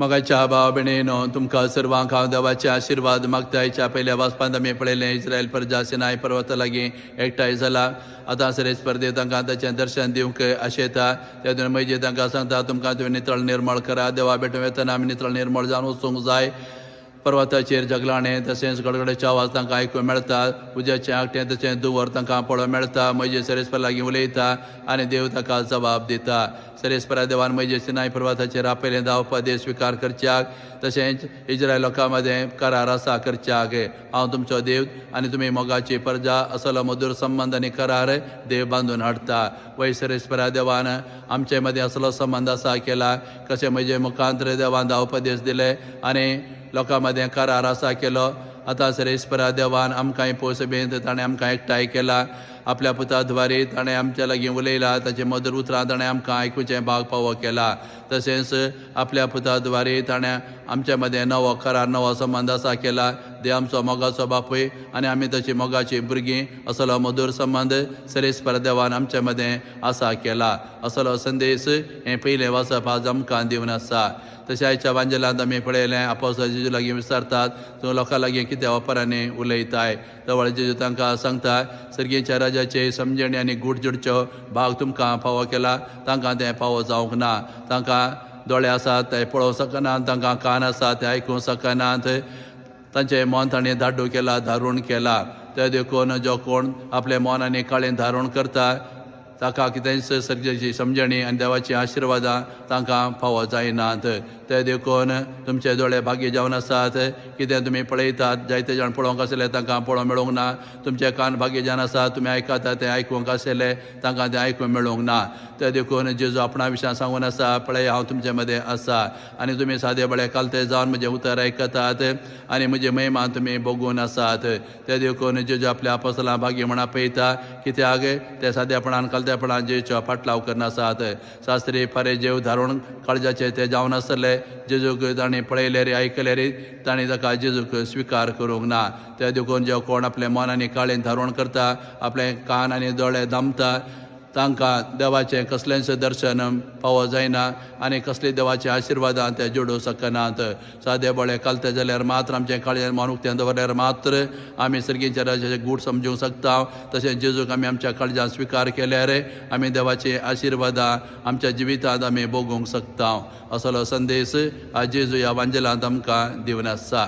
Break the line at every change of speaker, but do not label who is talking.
मगाच्या भाव भयणीनो तुमकां सर्वांक हांव देवाचे आशिर्वाद मागतायच्या पयल्या वाचपांत आमी पळयलें इस्रायल प्रजा सिनाय पर्वता लागीं एकठांय जाला. आतां सरे स्पर्धे तांकां ताचें दर्शन दिवंक आशेता. त्या मैजे तांकां सांगता तुमकां तुवें नितळ निर्मळ करा. देवा भेटूं येतना आमी नितळ निर्मळ जावन वचूंक जाय. पर्वताचेर जगलाणें तशेंच गडगड्याचे आवाज तांकां आयकूंक मेळटा. उज्याचें आकटें तशें दुवर तांकां पळोवंक मेळटा. मैजे सरेस्पर लागीं उलयता आनी देव ताका जबाब दिता. सरेस्परा देवान मैजे सिनाय पर्वताचेर आपयलें दावपदेश स्विकार करच्याक तशेंच इस्रायल लोकां मदें करार आसा करच्याक हांव तुमचो देव आनी तुमी मोगाची प्रजा असलो मधुर संबंद आनी करार देव बांदून हाडटा. वय सरेस्परा देवान आमचे मदें असलो संबंद आसा केला. कशें म्हजे मुखांतर देवान दावपदेश दिले आनी लोकां मदें करार आसा केलो. आतां सरेस्परा देवान आमकांय पोसबेंत ताणें आमकां एकठांय केला. आपल्या पुता द्वारे ताणें आमच्या लागीं उलयला. ताचें मधुर उतरां ताणें आमकां आयकुचें भाग फावो केला. तशेंच आपल्या पुता द्वारे ताणें आमच्या मदें नवो करार नवो संबंद आसा केला. देव आमचो मोगाचो बापूय आनी आमी तशी मोगाची भुरगीं असलो मधुर संबंद सरेस्पर देवान आमच्या मदें आसा केला. असलो संदेश हें पयलें वाचप आज आमकां दिवन आसा. तशें आयच्या वांजेलांत आमी पळयलें आपोस्तल जेजू लागीं विचारतात तूं लोकां लागीं कित्या वापरांनी उलयताय. जवळ जेजू तांकां सांगता सर्गेच्या राजाचे समजणी आनी गुडजुडच्यो भाग तुमकां फावो केला. तांकां तें फावो जावंक ना. तांकां दोळे आसात ते पळोवंक शकनात. तांकां कान आसात ते आयकूंक शकनात. तांचें मन ताणें धाड्डू केला धारूण केला. ते देखून जो कोण आपलें मन आनी काळें धारूण करता ताका कितेंच सर्जेची समजणी आनी देवाची आशिर्वादां तांकां फावो जायनात. ते देखून तुमचे दोळे भाग्य जावन आसात. कितें तुमी पळयतात जायते जाण पळोवंक आसले तांकां पळोवंक मेळूंक ना. तुमचे कान भाग्य जावन आसात. तुमी आयकता तें आयकूंक आसले तांकां तें आयकूंक मेळूंक ना. ते देखून जेजू आपणा विशयां सांगून आसा पळय हांव तुमचे मदें आसा आनी तुमी सादे बळे कालते जावन म्हजें उतर आयकतात आनी म्हजी महिमा तुमी भोगून आसात. ते देखून जेजू आपल्या आपोस्तलां भाग्य म्हण आपयता. कित्याक ते सादेपणान कालतेपणान जेजूचो फाटलाव करनासात. शास्त्री फारेजेव धारूण काळजाचे ते जावन आसले. जेजूक ताणें पळयले रे आयकले रे ताणें ताका जेजूक स्विकार करूंक ना. ते देखून जे कोण आपलें मन आनी काळें धारूण करता आपले कान आनी दोळे दामता तांकां देवाचें कसलेंच दर्शन फावो जायना आनी कसली देवाची आशिर्वादां ते जोडूं शकनात. सादे बळे कालते जाल्यार मात्र आमचें काळें मन उक्तें दवरल्यार मात्र आमी सर्गेच्या राजाचें गूढ समजूंक शकता. तशेंच जेजूक आमी आमच्या काळजांत स्विकार केल्यार आमी देवाची आशिर्वादां आमच्या जिवितांत आमी भोगूंक शकता. असलो संदेश आज जेजू ह्या वांजेलांत आमकां दिवन आसा.